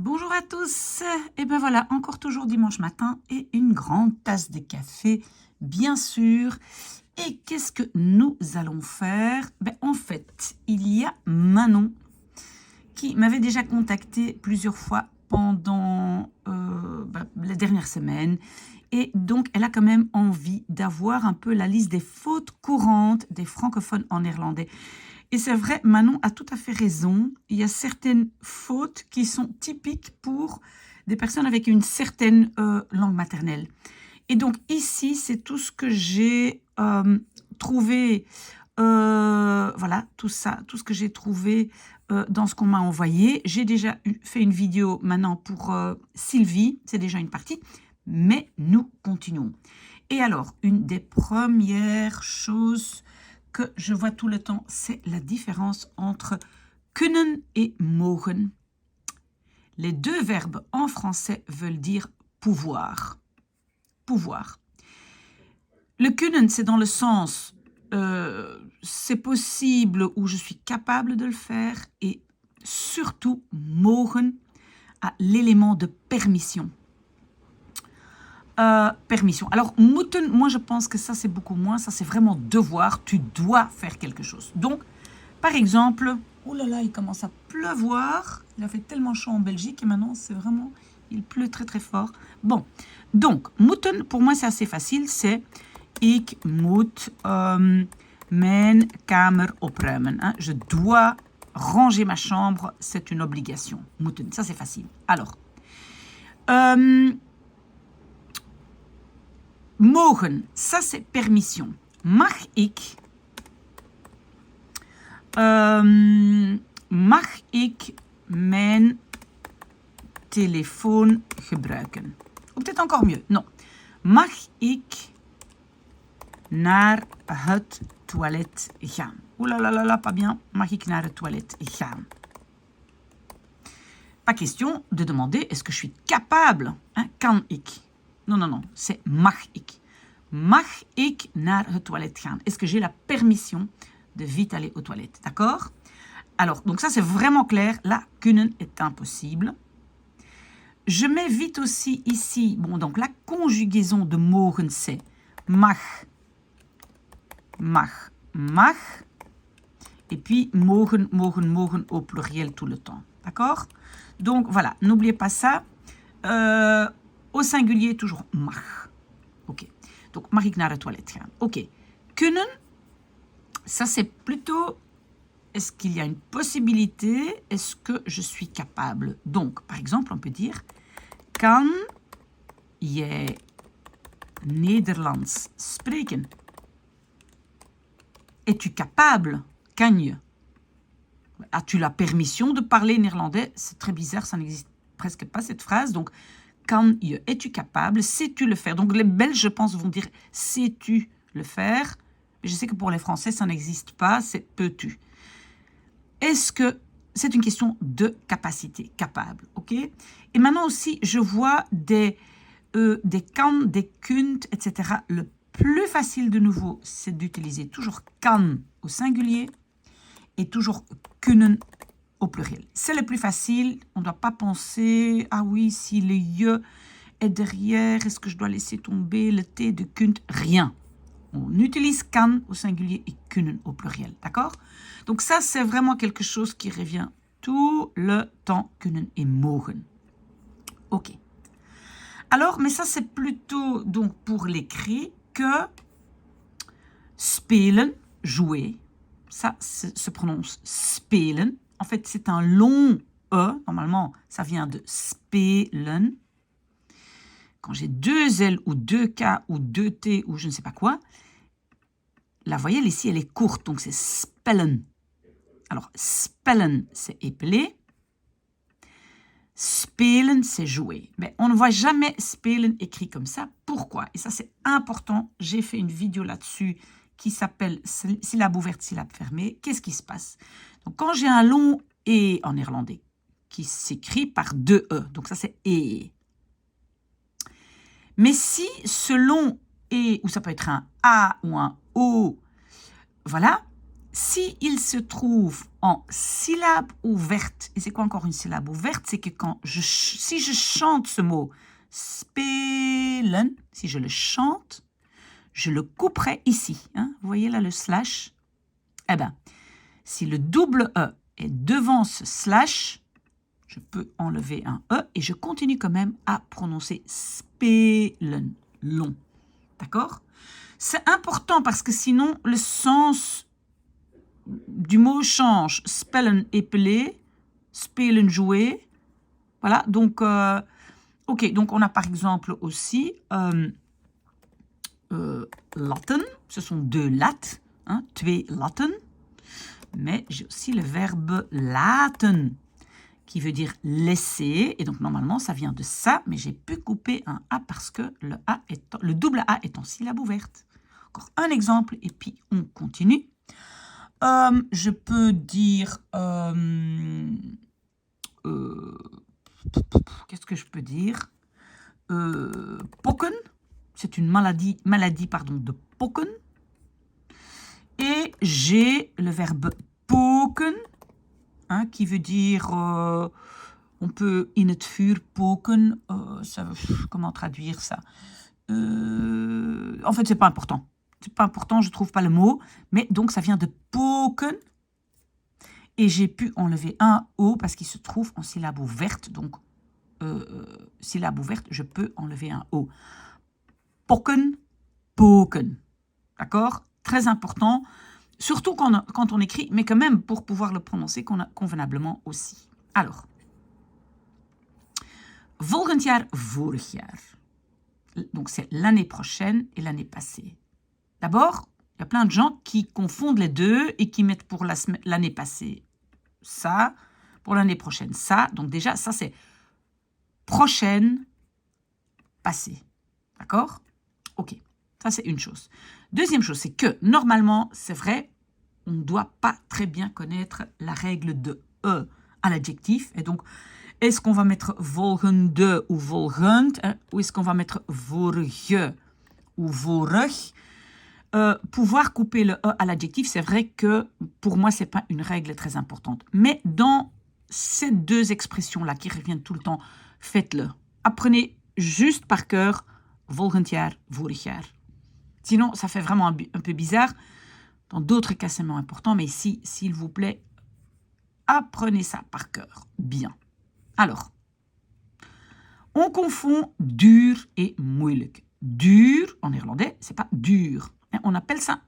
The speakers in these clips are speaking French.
Bonjour à tous, et ben voilà, encore toujours dimanche matin et une grande tasse de café, bien sûr. Et qu'est-ce que nous allons faire? En fait, il y a Manon qui m'avait déjà contacté plusieurs fois pendant les dernières semaines. Et donc, elle a quand même envie d'avoir un peu la liste des fautes courantes des francophones en néerlandais. Et c'est vrai, Manon a tout à fait raison. Il y a certaines fautes qui sont typiques pour des personnes avec une certaine langue maternelle. Et donc ici, c'est tout ce que j'ai trouvé. Voilà, tout ça, tout ce que j'ai trouvé dans ce qu'on m'a envoyé. J'ai déjà fait une vidéo maintenant pour Sylvie, c'est déjà une partie, mais nous continuons. Et alors, une des premières choses que je vois tout le temps, c'est la différence entre kunnen et mogen. Les deux verbes en français veulent dire pouvoir. Pouvoir. Le kunnen, c'est dans le sens c'est possible ou je suis capable de le faire, et surtout mogen a l'élément de permission. Permission. Alors, moeten, moi je pense que ça c'est beaucoup moins, ça c'est vraiment devoir, tu dois faire quelque chose. Donc, par exemple, oh là là, il commence à pleuvoir, il a fait tellement chaud en Belgique et maintenant c'est vraiment, il pleut très très fort. Bon, donc, moeten, pour moi c'est assez facile, c'est ik moet mijn kamer opruimen. Hein? Je dois ranger ma chambre, c'est une obligation. Moeten, ça c'est facile. Alors, mogen, ça c'est permission. Mag ik mijn telefoon gebruiken? Ou peut-être encore mieux, non. Mag ik naar het toilet gaan? Ouh là là là là, pas bien. Mag ik naar het toilet gaan? Pas question de demander est-ce que je suis capable. Hein? Kan ik? Non, non, non, c'est mag ik. Mag ik naar het toilet gaan? Est-ce que j'ai la permission de vite aller aux toilettes? D'accord? Alors, donc ça c'est vraiment clair. Là, kunnen est impossible. Je mets vite aussi ici, bon, donc la conjugaison de mogen c'est mag, mag, mag. Et puis mogen, mogen, mogen au pluriel tout le temps. D'accord? Donc voilà, n'oubliez pas ça. Au singulier, toujours mag. Ok. Donc, mag ik naar de toilette gaan? Ok. Kunnen, ça c'est plutôt, est-ce qu'il y a une possibilité? Est-ce que je suis capable? Donc, par exemple, on peut dire, kan jij Nederlands spreken? Es-tu capable? Kan je? As-tu la permission de parler néerlandais? C'est très bizarre, ça n'existe presque pas cette phrase. Donc, kan je? Es-tu capable? Sais-tu le faire? Donc, les Belges, je pense, vont dire sais-tu le faire? Je sais que pour les Français, ça n'existe pas, c'est peux-tu. Est-ce que c'est une question de capacité, capable, ok? Et maintenant aussi, je vois des kan, des kunt, etc. Le plus facile de nouveau, c'est d'utiliser toujours kan au singulier et toujours kunnen au pluriel. C'est le plus facile, on ne doit pas penser, ah oui, si le je est derrière, est-ce que je dois laisser tomber le t de kunt? Rien. On utilise kan au singulier et kunnen au pluriel, d'accord? Donc ça, c'est vraiment quelque chose qui revient tout le temps, kunnen et mogen. Ok. Alors, mais ça, c'est plutôt donc pour l'écrit que spelen, jouer, ça se prononce spelen. En fait, c'est un long E. Normalement, ça vient de spelen. Quand j'ai deux L ou deux K ou deux T ou je ne sais pas quoi, la voyelle ici, elle est courte. Donc, c'est spellen. Alors, spellen, c'est épeler. Spelen, c'est jouer. Mais on ne voit jamais spelen écrit comme ça. Pourquoi? Et ça, c'est important. J'ai fait une vidéo là-dessus qui s'appelle syllabe ouverte, syllabe fermée. Qu'est-ce qui se passe? Donc, quand j'ai un long E en néerlandais qui s'écrit par deux E, donc ça, c'est E. Mais si ce long E, ou ça peut être un A ou un O, voilà, si il se trouve en syllabe ouverte, et c'est quoi encore une syllabe ouverte? C'est que si je chante ce mot spelen, si je le chante, je le couperai ici. Hein? Vous voyez là le slash? Eh bien, si le double E est devant ce slash, je peux enlever un E et je continue quand même à prononcer spelen, long. D'accord? C'est important parce que sinon, le sens du mot change. Spellen, épeler, spelen, jouer. Voilà, donc, ok, donc on a par exemple aussi latten, ce sont deux lattes, hein, twee latten. Mais j'ai aussi le verbe laten, qui veut dire laisser. Et donc, normalement, ça vient de ça, mais j'ai pu couper un A parce que le double A est en syllabe ouverte. Encore un exemple, et puis on continue. Je peux dire... qu'est-ce que je peux dire? Poken, c'est une maladie de poken. Et j'ai le verbe poken, hein, qui veut dire, on peut in het vuur poken, comment traduire ça? En fait, c'est pas important. C'est pas important, je trouve pas le mot, mais donc ça vient de poken. Et j'ai pu enlever un O parce qu'il se trouve en syllabe ouverte, donc syllabe ouverte, je peux enlever un O. Poken, poken. D'accord? Très important. Surtout quand on écrit, mais quand même pour pouvoir le prononcer convenablement aussi. Alors, volgend jaar, vorig jaar. Donc, c'est l'année prochaine et l'année passée. D'abord, il y a plein de gens qui confondent les deux et qui mettent pour l'année passée ça, pour l'année prochaine ça. Donc déjà, ça c'est prochaine, passée. D'accord? Ok, ça c'est une chose. Deuxième chose, c'est que normalement, c'est vrai, on ne doit pas très bien connaître la règle de E à l'adjectif. Et donc, est-ce qu'on va mettre volgende ou volgend, hein, ou est-ce qu'on va mettre vorige ou vorig? Pouvoir couper le E à l'adjectif, c'est vrai que pour moi, ce n'est pas une règle très importante. Mais dans ces deux expressions-là qui reviennent tout le temps, faites-le. Apprenez juste par cœur volgend jaar, vorig jaar. Sinon, ça fait vraiment un peu bizarre. Dans d'autres cas, c'est moins important. Mais ici, s'il vous plaît, apprenez ça par cœur. Bien. Alors, on confond dur et moeilijk. Dur, en néerlandais, c'est pas dur. On appelle ça,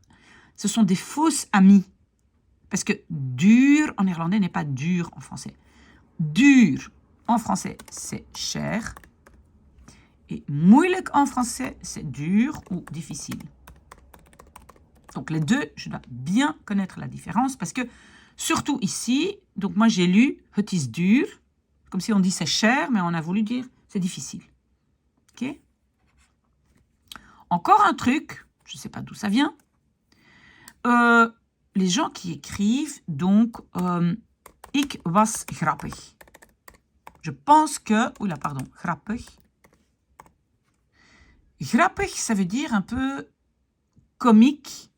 ce sont des fausses amies. Parce que dur en néerlandais n'est pas dur en français. Dur en français, c'est cher. Et moeilijk en français, c'est dur ou difficile. Donc les deux, je dois bien connaître la différence parce que, surtout ici, donc moi j'ai lu « het is duur », comme si on dit c'est cher, mais on a voulu dire c'est difficile. Ok? Encore un truc, je ne sais pas d'où ça vient. Les gens qui écrivent, donc, ik was grappig. Je pense que, oula, pardon, grappig. Grappig, ça veut dire un peu comique,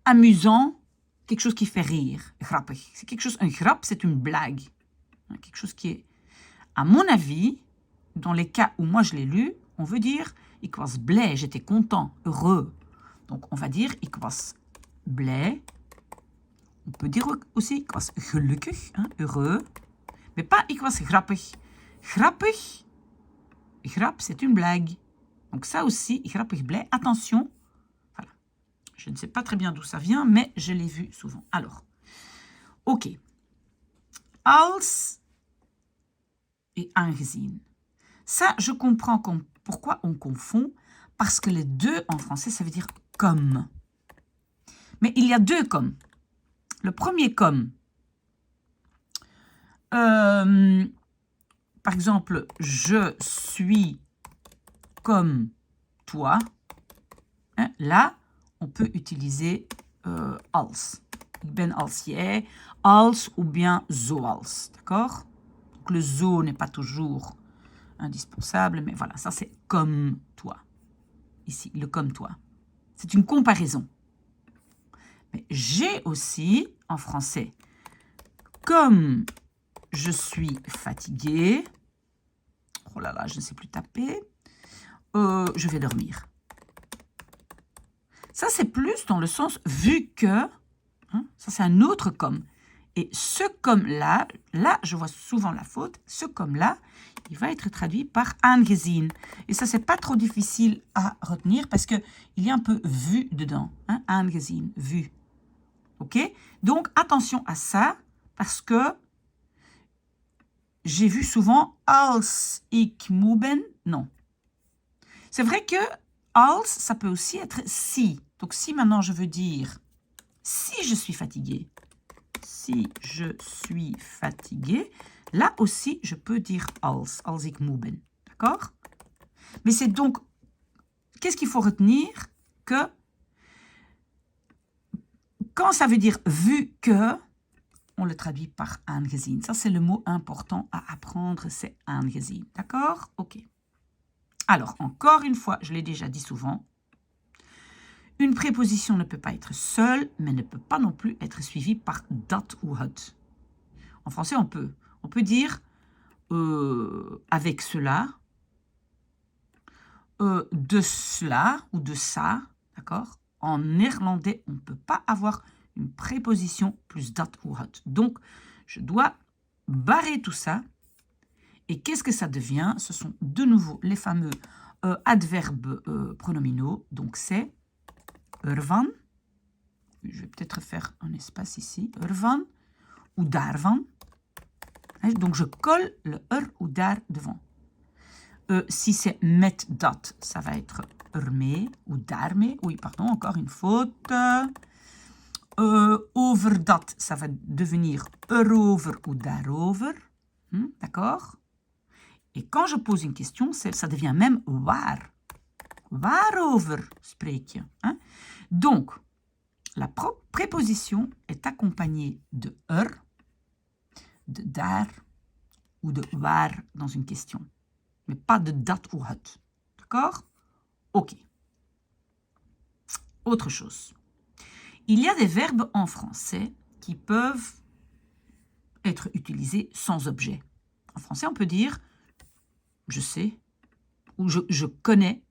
amusant, quelque chose qui fait rire. Grappig. C'est quelque chose, un grap, c'est une blague. Quelque chose qui est, à mon avis, dans les cas où moi je l'ai lu, on veut dire ik was blij, j'étais content, heureux. Donc on va dire ik was blij. On peut dire aussi ik was gelukkig, hein, heureux. Mais pas ik was grappig. Grappig, grap, c'est une blague. Donc ça aussi, grappig, blij, attention. Voilà. Je ne sais pas très bien d'où ça vient, mais je l'ai vu souvent. Alors, ok. Als et aangezien. Ça, je comprends pourquoi on confond, parce que les deux en français, ça veut dire comme. Mais il y a deux comme. Le premier comme, par exemple, je suis comme toi. Hein, là, on peut utiliser als. Ik ben als jij, als ou bien zoals. D'accord? Donc le zo n'est pas toujours indispensable, mais voilà, ça c'est comme toi. Ici, le comme toi. C'est une comparaison. Mais j'ai aussi, en français, comme je suis fatiguée, oh là là, je ne sais plus taper, je vais dormir. Ça, c'est plus dans le sens vu que, hein, ça c'est un autre comme. Et ce comme-là, là, je vois souvent la faute, ce comme-là, il va être traduit par angezien. Et ça, c'est pas trop difficile à retenir parce qu'il y a un peu vu dedans. Hein, angezien, vu. OK? Donc, attention à ça parce que j'ai vu souvent als ik moe ben. Non. C'est vrai que als, ça peut aussi être si. Donc, si maintenant je veux dire si je suis fatiguée, si je suis fatiguée, là aussi, je peux dire als ik moe ben. D'accord? Mais c'est donc, qu'est-ce qu'il faut retenir? Que quand ça veut dire vu que, on le traduit par angezien. Ça, c'est le mot important à apprendre, c'est angezien. D'accord? OK. Alors, encore une fois, je l'ai déjà dit souvent, une préposition ne peut pas être seule, mais ne peut pas non plus être suivie par dat ou het. En français, on peut dire avec cela, de cela ou de ça, d'accord? En néerlandais, on ne peut pas avoir une préposition plus dat ou het. Donc, je dois barrer tout ça. Et qu'est-ce que ça devient? Ce sont de nouveau les fameux adverbes pronominaux. Donc, c'est ervan. Je vais peut-être faire un espace ici. Ervan ou daarvan. Donc, je colle le ou daar devant. Si c'est met dat, ça va être ermee ou daarmee. Oui, pardon, encore une faute. Over dat, ça va devenir erover ou daarover. D'accord? Et quand je pose une question, ça devient même waar. Waarover spreek je? Hein? Donc, la préposition est accompagnée de de daar ou de waar dans une question. Mais pas de dat ou het. D'accord? OK. Autre chose. Il y a des verbes en français qui peuvent être utilisés sans objet. En français, on peut dire je sais, ou je connais,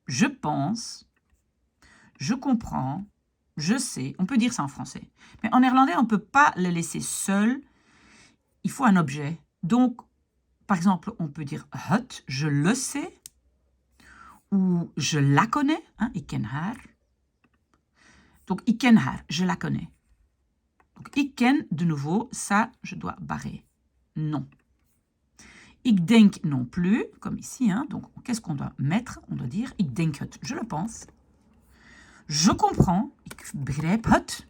je pense, je comprends, je sais. On peut dire ça en français. Mais en néerlandais, on ne peut pas le laisser seul. Il faut un objet. Donc, par exemple, on peut dire het, je le sais, ou je la connais, hein, ik ken haar. Donc, ik ken haar, je la connais. Donc, ik ken, de nouveau, ça, je dois barrer. Non. Ik denk non plus, comme ici. Hein, donc, qu'est-ce qu'on doit mettre? On doit dire ik denk het, je le pense. Je comprends, ik begrijp het.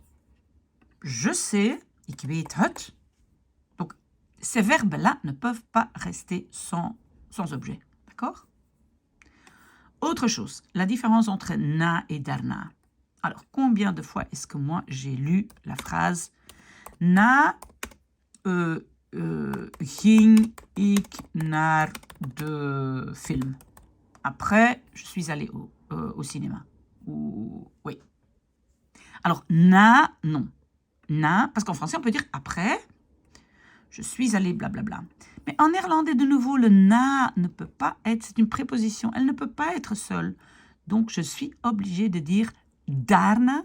Je sais, ik weet het. Donc, ces verbes-là ne peuvent pas rester sans objet. D'accord? Autre chose, la différence entre na et daarna. Alors, combien de fois est-ce que moi j'ai lu la phrase na ging ik naar de film. Après, je suis allée au cinéma. Oui. Alors, na, non. Na, parce qu'en français, on peut dire après, je suis allée, blablabla. Mais en néerlandais, de nouveau, le na ne peut pas être, c'est une préposition, elle ne peut pas être seule. Donc, je suis obligée de dire daarna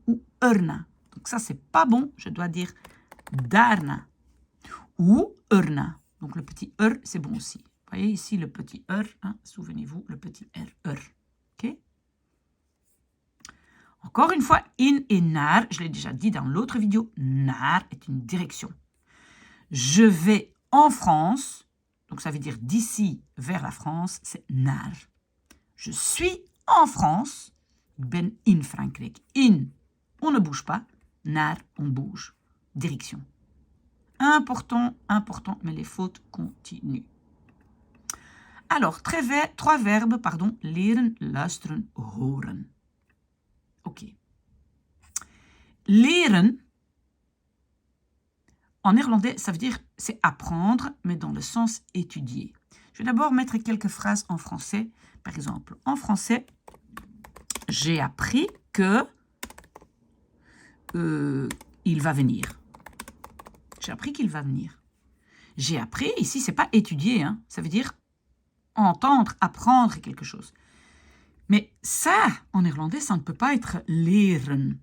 ou erna. Donc, ça, c'est pas bon, je dois dire daarna ou erna. Donc, le petit c'est bon aussi. Vous voyez ici le petit hein, souvenez-vous, le petit r. OK? Encore une fois, in et naar, je l'ai déjà dit dans l'autre vidéo, naar est une direction. Je vais en France, donc ça veut dire d'ici vers la France, c'est naar. Je suis en France, ik ben in Frankrijk. In, on ne bouge pas, naar, on bouge. Direction. Important, mais les fautes continuent. Alors, trois verbes, pardon, leren, luisteren, horen. OK. Leren, en néerlandais, ça veut dire c'est apprendre, mais dans le sens étudier. Je vais d'abord mettre quelques phrases en français. Par exemple, en français, j'ai appris que il va venir. J'ai appris qu'il va venir. J'ai appris, ici, c'est pas étudier, hein, ça veut dire entendre, apprendre quelque chose. Mais ça, en néerlandais, ça ne peut pas être leren.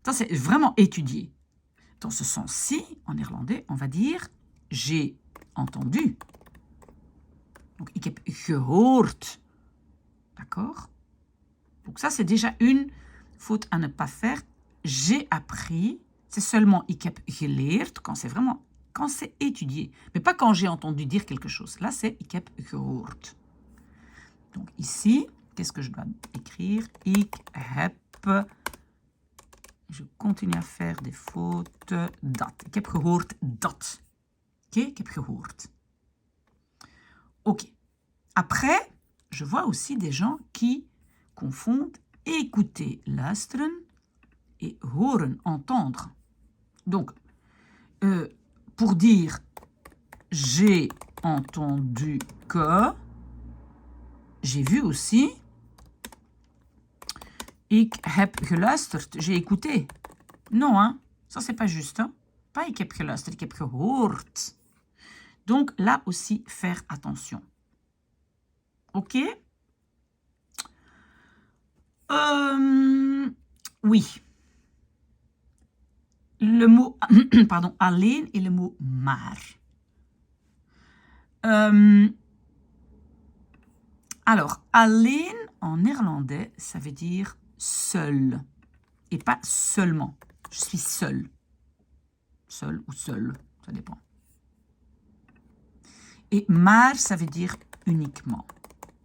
Ça, c'est vraiment étudier. Dans ce sens-ci, en néerlandais, on va dire j'ai entendu. Donc, ik heb gehoord. D'accord? Donc, ça, c'est déjà une faute à ne pas faire. J'ai appris. C'est seulement ik heb geleerd quand c'est vraiment, quand c'est étudié. Mais pas quand j'ai entendu dire quelque chose. Là, c'est ik heb gehoord. Donc, ici, qu'est-ce que je dois écrire? Ik heb. Je continue à faire des fautes. Dat. Ik heb gehoord dat. Ok? Ik heb gehoord. Ok. Après, je vois aussi des gens qui confondent écouter, luisteren, et horen, entendre. Donc, pour dire j'ai entendu que, j'ai vu aussi, ik heb geluisterd, j'ai écouté. Non, hein, ça c'est pas juste. Hein? Pas ik heb geluisterd, ik heb gehoord. Donc là aussi, faire attention. Ok? Oui. Le mot, pardon, alleen et le mot maar. Alors, alleen en néerlandais, ça veut dire seul. Et pas seulement. Je suis seul. Seul ou seul, ça dépend. Et maar, ça veut dire uniquement.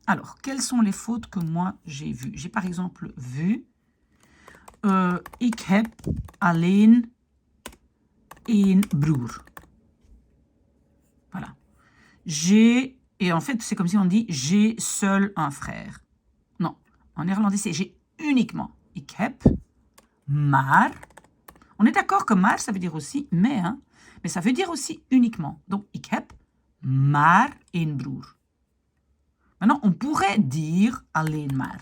Alors, quelles sont les fautes que moi j'ai vues? J'ai par exemple vu ik heb alleen één broer. Voilà. J'ai, et en fait, c'est comme si on dit j'ai seul un frère. Non, en néerlandais, c'est j'ai uniquement. Ik heb, maar. On est d'accord que maar, ça veut dire aussi mais, hein, mais ça veut dire aussi uniquement. Donc, ik heb maar één broer. Maintenant, on pourrait dire alleen maar.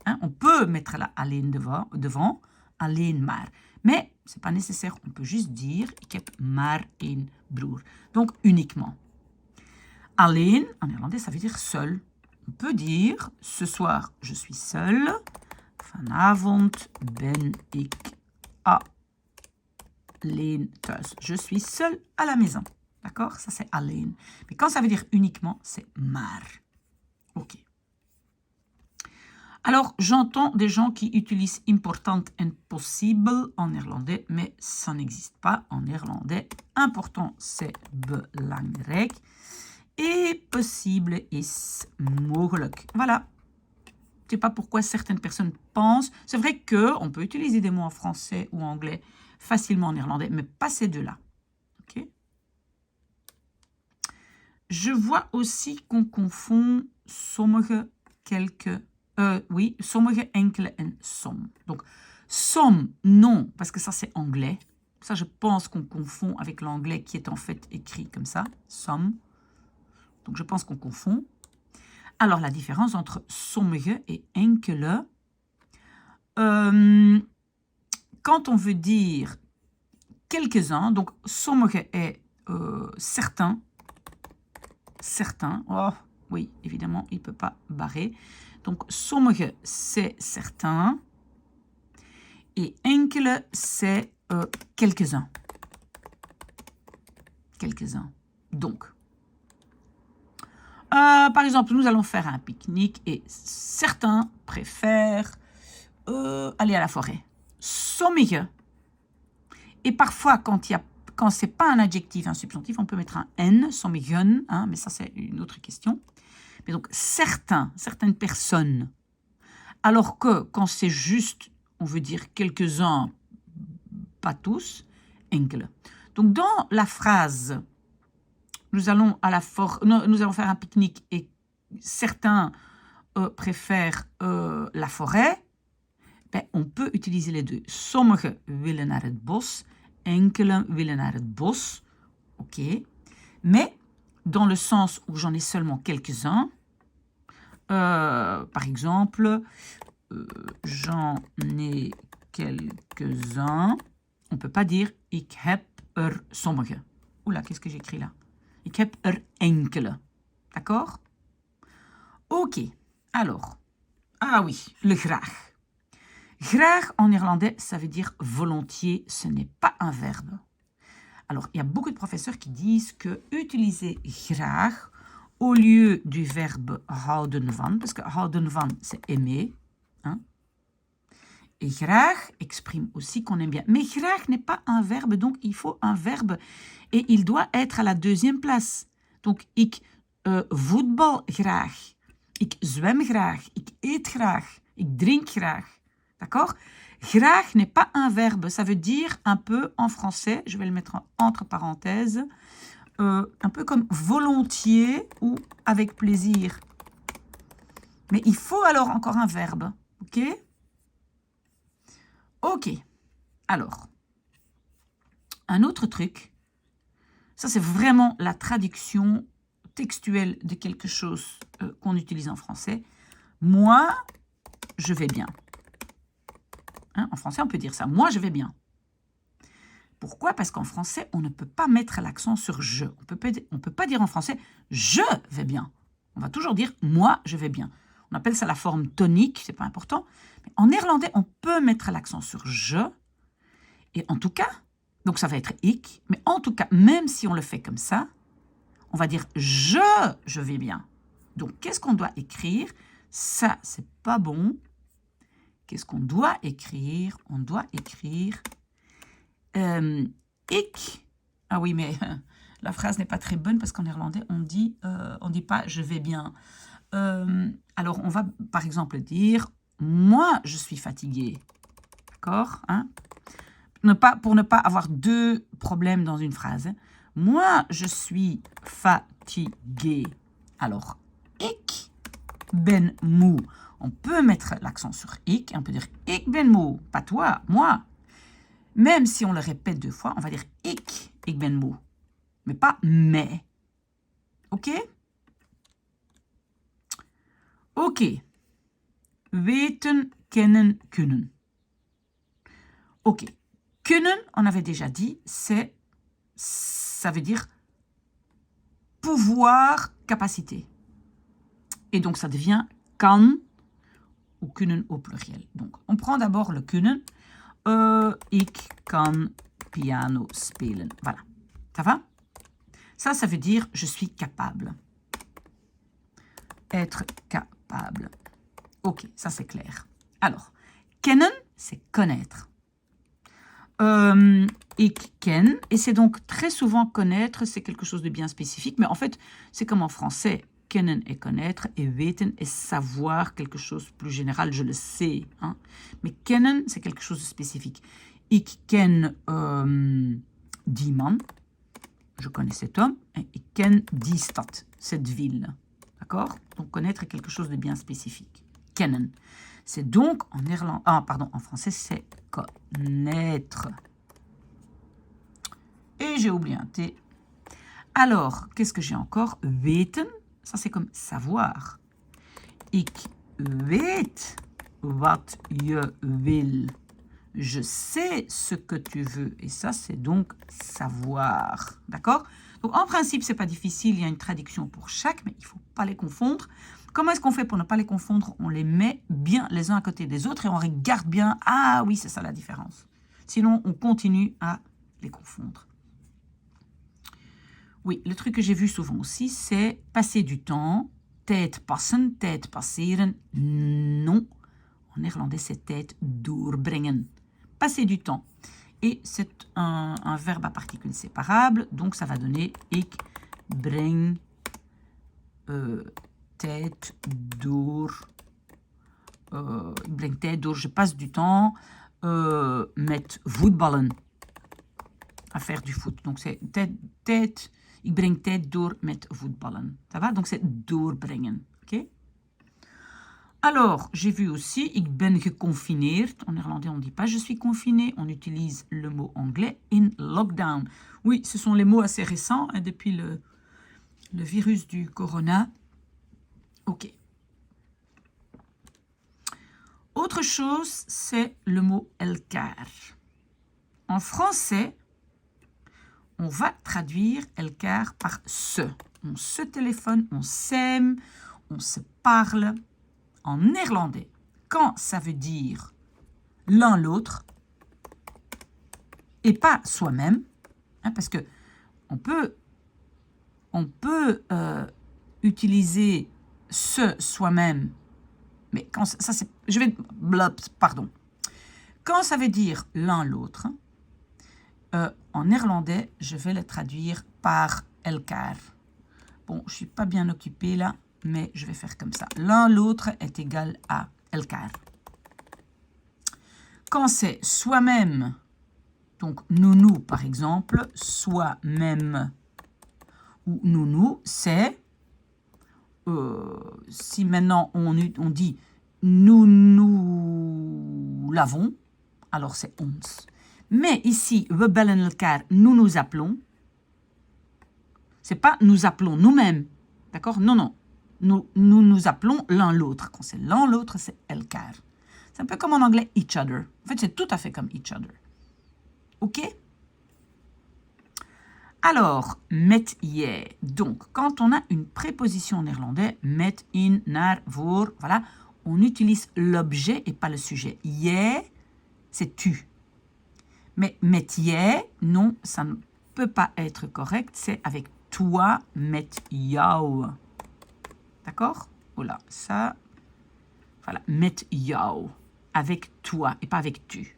Hein, on peut mettre la alleen devant alleen maar. Mais ce n'est pas nécessaire. On peut juste dire ik heb maar één broer. Donc, uniquement. Alleen, en néerlandais, ça veut dire seul. On peut dire ce soir, je suis seul. Vanavond ben ik alleen thuis. Je suis seul à la maison. D'accord? Ça, c'est alleen. Mais quand ça veut dire uniquement, c'est maar. Ok. Alors, j'entends des gens qui utilisent important and possible en néerlandais, mais ça n'existe pas en néerlandais. Important, c'est belangrijk. Et possible is mogelijk. Voilà. Je ne sais pas pourquoi certaines personnes pensent. C'est vrai qu'on peut utiliser des mots en français ou en anglais facilement en néerlandais, mais pas ces deux-là. Okay? Je vois aussi qu'on confond sommige, quelques... oui, sommige, enkele en som. Donc, som, non, parce que ça, c'est anglais. Ça, je pense qu'on confond avec l'anglais qui est en fait écrit comme ça, som. Donc, je pense qu'on confond. Alors, la différence entre sommige et enkele, quand on veut dire quelques-uns, donc sommige est certains, oh oui, évidemment, il ne peut pas barrer. Donc, sommige, c'est certains, et enkele, c'est quelques-uns. Quelques-uns. Donc, par exemple, nous allons faire un pique-nique et certains préfèrent aller à la forêt. Sommige. Et parfois, quand c'est pas un adjectif, un substantif, on peut mettre un N, sommigen, hein, mais ça, c'est une autre question. Mais donc, certaines personnes. Alors que quand c'est juste, on veut dire quelques-uns, pas tous, enkele. Donc, dans la phrase, nous allons faire un pique-nique et certains préfèrent la forêt, ben, on peut utiliser les deux. Sommigen willen naar het bos, enkelen willen naar het bos. Ok. Mais dans le sens où j'en ai seulement quelques-uns, par exemple, j'en ai quelques-uns. On ne peut pas dire ik heb sommige. Oula, qu'est-ce que j'écris là? Ik heb enkele. D'accord? Ok, alors. Ah oui, le graag. Graag en néerlandais, ça veut dire volontiers, ce n'est pas un verbe. Alors, il y a beaucoup de professeurs qui disent que utiliser graag au lieu du verbe houden van, parce que houden van, c'est aimer. Hein? Et graag exprime aussi qu'on aime bien. Mais graag n'est pas un verbe, donc il faut un verbe. Et il doit être à la deuxième place. Donc, ik voetbal graag. Ik zwem graag. Ik eet graag. Ik drink graag. D'accord? Graag n'est pas un verbe. Ça veut dire un peu en français, je vais le mettre entre parenthèses, un peu comme volontiers ou avec plaisir. Mais il faut alors encore un verbe. Ok? Ok. Alors, un autre truc, ça c'est vraiment la traduction textuelle de quelque chose qu'on utilise en français. Moi, je vais bien. Hein, en français, on peut dire ça. Moi, je vais bien. Pourquoi? Parce qu'en français, on ne peut pas mettre l'accent sur « je ». On peut pas dire en français « je vais bien ». On va toujours dire « moi, je vais bien ». On appelle ça la forme tonique, c'est pas important. Mais en néerlandais, on peut mettre l'accent sur « je ». Et en tout cas, donc ça va être « ik ». Mais en tout cas, même si on le fait comme ça, on va dire « je vais bien ». Donc, qu'est-ce qu'on doit écrire? Ça, c'est pas bon. Qu'est-ce qu'on doit écrire? On doit écrire ik. Ah oui, mais la phrase n'est pas très bonne parce qu'en néerlandais, on dit pas je vais bien. Alors, on va par exemple dire moi, je suis fatigué. D'accord? Hein? Pour ne pas avoir deux problèmes dans une phrase. Hein? Moi, je suis fatigué. Alors, ik ben moe. On peut mettre l'accent sur ik, on peut dire ik ben moe, pas toi, moi. Même si on le répète deux fois, on va dire ik ben moe, mais pas mais. Ok? Ok. Weten, kennen, kunnen. Ok. Kunnen, on avait déjà dit, ça veut dire pouvoir, capacité. Et donc ça devient kan ou kunnen au pluriel. Donc, on prend d'abord le kunnen. Ik kan piano spelen. Voilà. Ça va? Ça veut dire je suis capable. Être capable. Ok, ça c'est clair. Alors, kennen, c'est connaître. Ik ken, et c'est donc très souvent connaître, c'est quelque chose de bien spécifique, mais en fait, c'est comme en français. Kennen est connaître et weten est savoir quelque chose de plus général, je le sais. Hein. Mais kennen, c'est quelque chose de spécifique. Ik ken die man, je connais cet homme, et ik ken die stad, cette ville. D'accord? Donc connaître est quelque chose de bien spécifique. Kennen. C'est donc en français, c'est connaître. Et j'ai oublié un T. Alors, qu'est-ce que j'ai encore? Weten. Ça, c'est comme savoir. Ik weet wat je wil. Je sais ce que tu veux. Et ça, c'est donc savoir. D'accord? Donc, en principe, ce n'est pas difficile. Il y a une traduction pour chaque, mais il ne faut pas les confondre. Comment est-ce qu'on fait pour ne pas les confondre? On les met bien les uns à côté des autres et on regarde bien. Ah oui, c'est ça la différence. Sinon, on continue à les confondre. Oui, le truc que j'ai vu souvent aussi, c'est passer du temps. Tijd passen, tijd passeren. Non. En néerlandais, c'est tijd doorbrengen. Passer du temps. Et c'est un verbe à particules séparables. Donc, ça va donner ik breng tijd door. Ik breng tijd door. Je passe du temps met voetballen. À faire du foot. Donc, c'est tijd. Ik breng tijd door met voetballen. Ça va? Donc, c'est doorbrengen. OK? Alors, j'ai vu aussi, ik ben geconfineerd. En néerlandais, on ne dit pas je suis confiné. On utilise le mot anglais in lockdown. Oui, ce sont les mots assez récents hein, depuis le virus du corona. OK. Autre chose, c'est le mot elkaar. En français, on va traduire elkaar par se. On se téléphone, on s'aime, on se parle. En néerlandais, quand ça veut dire l'un l'autre et pas soi-même, hein, parce que on peut utiliser ce soi-même, mais quand ça c'est, pardon. Quand ça veut dire l'un l'autre, en néerlandais, je vais le traduire par elkaar. Bon, je suis pas bien occupée là, mais je vais faire comme ça. L'un l'autre est égal à elkaar. Quand c'est soi-même, donc nounou par exemple, soi-même ou nounou, c'est, si maintenant on dit nous l'avons, alors c'est ons. Mais ici, we bellen elkaar, nous appelons. C'est pas nous appelons nous-mêmes, d'accord? Non, non. Nous appelons l'un l'autre. Quand c'est l'un l'autre, c'est elkaar. C'est un peu comme en anglais each other. En fait, c'est tout à fait comme each other. OK? Alors, met je. Donc, quand on a une préposition en néerlandais, met, in, naar, voor, voilà, on utilise l'objet et pas le sujet. Je, c'est tu. Mais met je, non, ça ne peut pas être correct. C'est avec toi, met jou. D'accord? Voilà, ça, voilà, met jou. Avec toi et pas avec tu.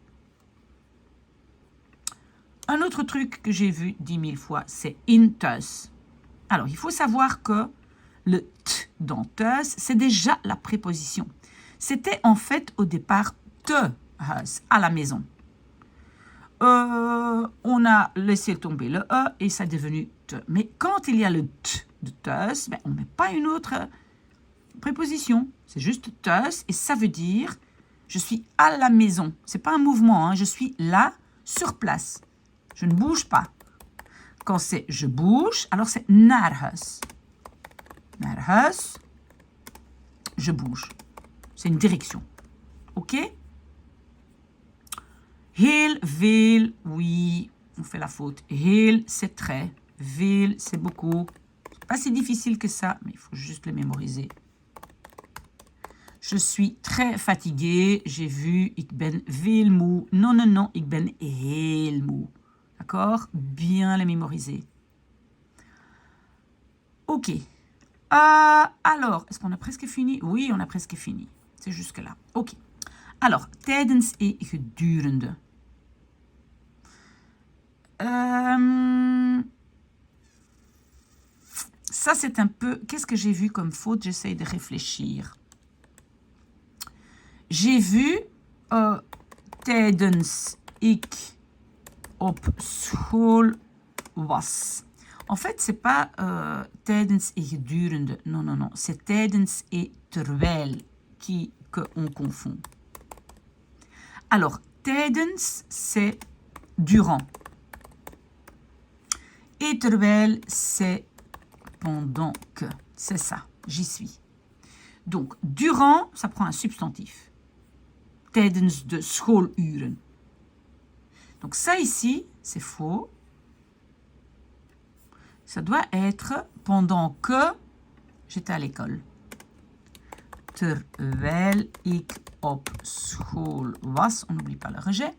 Un autre truc que j'ai vu 10 000 fois, c'est in thuis. Alors, il faut savoir que le t dans thuis, c'est déjà la préposition. C'était en fait au départ te huis, à la maison. On a laissé tomber le e et ça est devenu te. Mais quand il y a le t de thuis, ben, on ne met pas une autre préposition. C'est juste thuis et ça veut dire je suis à la maison. Ce n'est pas un mouvement, hein, je suis là, sur place. Je ne bouge pas. Quand c'est je bouge, alors c'est naar huis. Naar huis, je bouge. C'est une direction. OK? Heel veel, oui, on fait la faute. Heel, c'est très. Veel, c'est beaucoup. C'est pas si difficile que ça, mais il faut juste le mémoriser. Je suis très fatiguée. J'ai vu, ik ben veel moe. Non, non, non, ik ben heel moe. D'accord? Bien le mémoriser. OK. Alors, est-ce qu'on a presque fini? Oui, on a presque fini. C'est jusque-là. OK. Alors, tijdens et gedurende. Ça, c'est un peu... Qu'est-ce que j'ai vu comme faute? J'essaye de réfléchir. J'ai vu tijdens ik op school was. En fait, c'est pas tijdens et gedurende. Non, non, non. C'est tijdens et terwijl qu'on confond. Alors, tijdens, c'est durant. Et terwijl, c'est pendant que. C'est ça, j'y suis. Donc, durant, ça prend un substantif. Tijdens de schooluren. Donc ça ici, c'est faux. Ça doit être pendant que j'étais à l'école. Terwijl ik op school was. On n'oublie pas le rejet.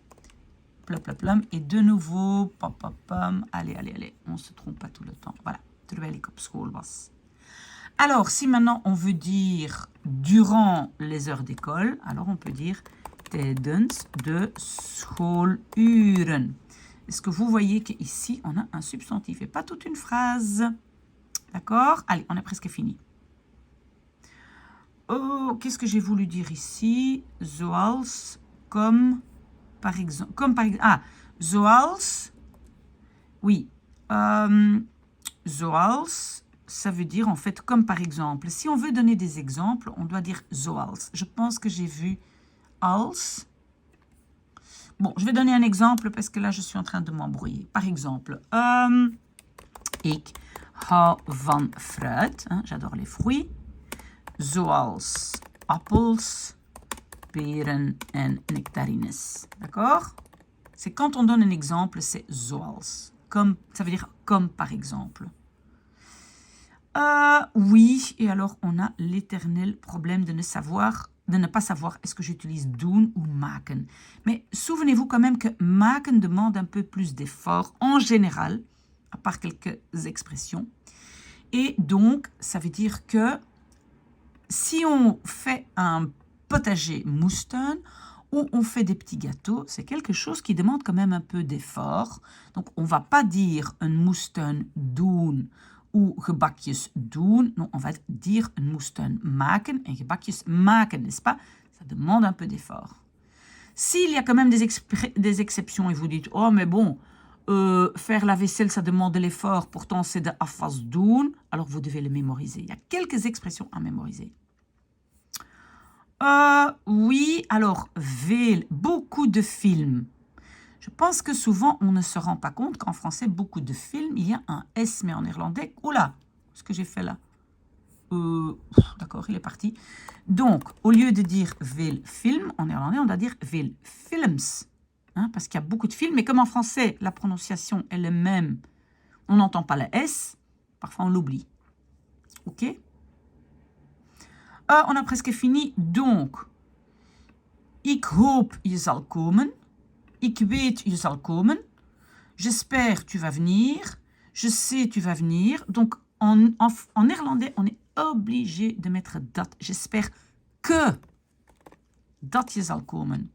Plum, plum, plum. Et de nouveau, pam, pam, pam. Allez, allez, allez. On ne se trompe pas tout le temps. Voilà. Terwijl ik op school was. Alors, si maintenant on veut dire durant les heures d'école, alors on peut dire tijdens de schooluren. Est-ce que vous voyez qu'ici, on a un substantif et pas toute une phrase? D'accord? Allez, on a presque fini. Oh, qu'est-ce que j'ai voulu dire ici? Zoals, comme par exemple. Ah, zoals. Oui. Zoals, ça veut dire en fait comme par exemple. Si on veut donner des exemples, on doit dire zoals. Je pense que j'ai vu als. Bon, je vais donner un exemple parce que là, je suis en train de m'embrouiller. Par exemple, ik hou van fruit. Hein, j'adore les fruits. Zoals appels, peren en nectarines. D'accord? C'est quand on donne un exemple, c'est zoals. Comme, ça veut dire comme par exemple. Oui, et alors on a l'éternel problème de ne pas savoir est-ce que j'utilise doen ou maken. Mais souvenez-vous quand même que maken demande un peu plus d'effort en général, à part quelques expressions. Et donc, ça veut dire que si on fait un potager moestuin ou on fait des petits gâteaux, c'est quelque chose qui demande quand même un peu d'effort. Donc, on ne va pas dire un moestuin doen ou gebakjes doen. Non, on va dire een moestuin maken en gebakjes maken, n'est-ce pas? Ça demande un peu d'effort. S'il y a quand même des exceptions et vous dites, oh mais bon, faire la vaisselle, ça demande de l'effort, pourtant c'est de afwas doen, alors vous devez le mémoriser. Il y a quelques expressions à mémoriser. Oui, alors, beaucoup de films. Je pense que souvent, on ne se rend pas compte qu'en français, beaucoup de films, il y a un S, mais en néerlandais, oula, ce que j'ai fait là. D'accord, il est parti. Donc, au lieu de dire veel film, en néerlandais, on doit dire veel films. Hein, parce qu'il y a beaucoup de films, mais comme en français, la prononciation est la même, on n'entend pas la S, parfois on l'oublie. Ok? On a presque fini. Donc, ik hoop je zal komen. Ik weet je zal komen. J'espère tu vas venir. Je sais tu vas venir. Donc, en néerlandais, on est obligé de mettre dat. J'espère que dat je zal komen.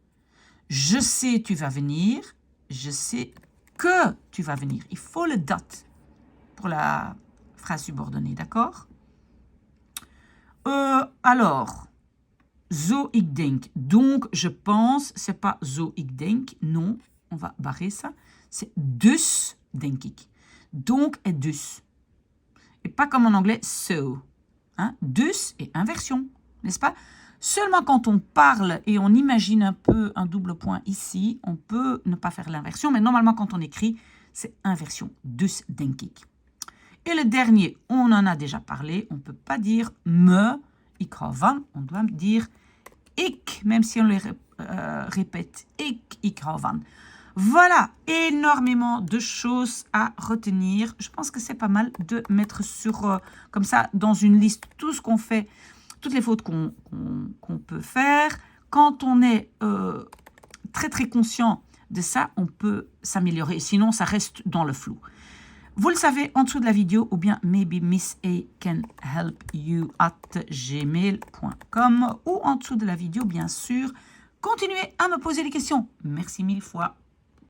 Je sais tu vas venir. Je sais que tu vas venir. Il faut le dat pour la phrase subordonnée, d'accord? Alors, zo ik denk. Donc, je pense, c'est pas zo ik denk. Non, on va barrer ça. C'est dus, denk ik. Donc et dus. Et pas comme en anglais, so. Hein? Dus et inversion, n'est-ce pas? Seulement quand on parle et on imagine un peu un double point ici, on peut ne pas faire l'inversion. Mais normalement, quand on écrit, c'est inversion. Dus, denk ik. Et le dernier, on en a déjà parlé. On ne peut pas dire me, ik hou van. On doit dire ik, même si on les répète. Ik hou van. Voilà, énormément de choses à retenir. Je pense que c'est pas mal de mettre sur, comme ça, dans une liste, tout ce qu'on fait, toutes les fautes qu'on peut faire. Quand on est très, très conscient de ça, on peut s'améliorer. Sinon, ça reste dans le flou. Vous le savez en dessous de la vidéo ou bien maybe Miss A can help you at gmail.com ou en dessous de la vidéo, bien sûr. Continuez à me poser des questions. Merci mille fois.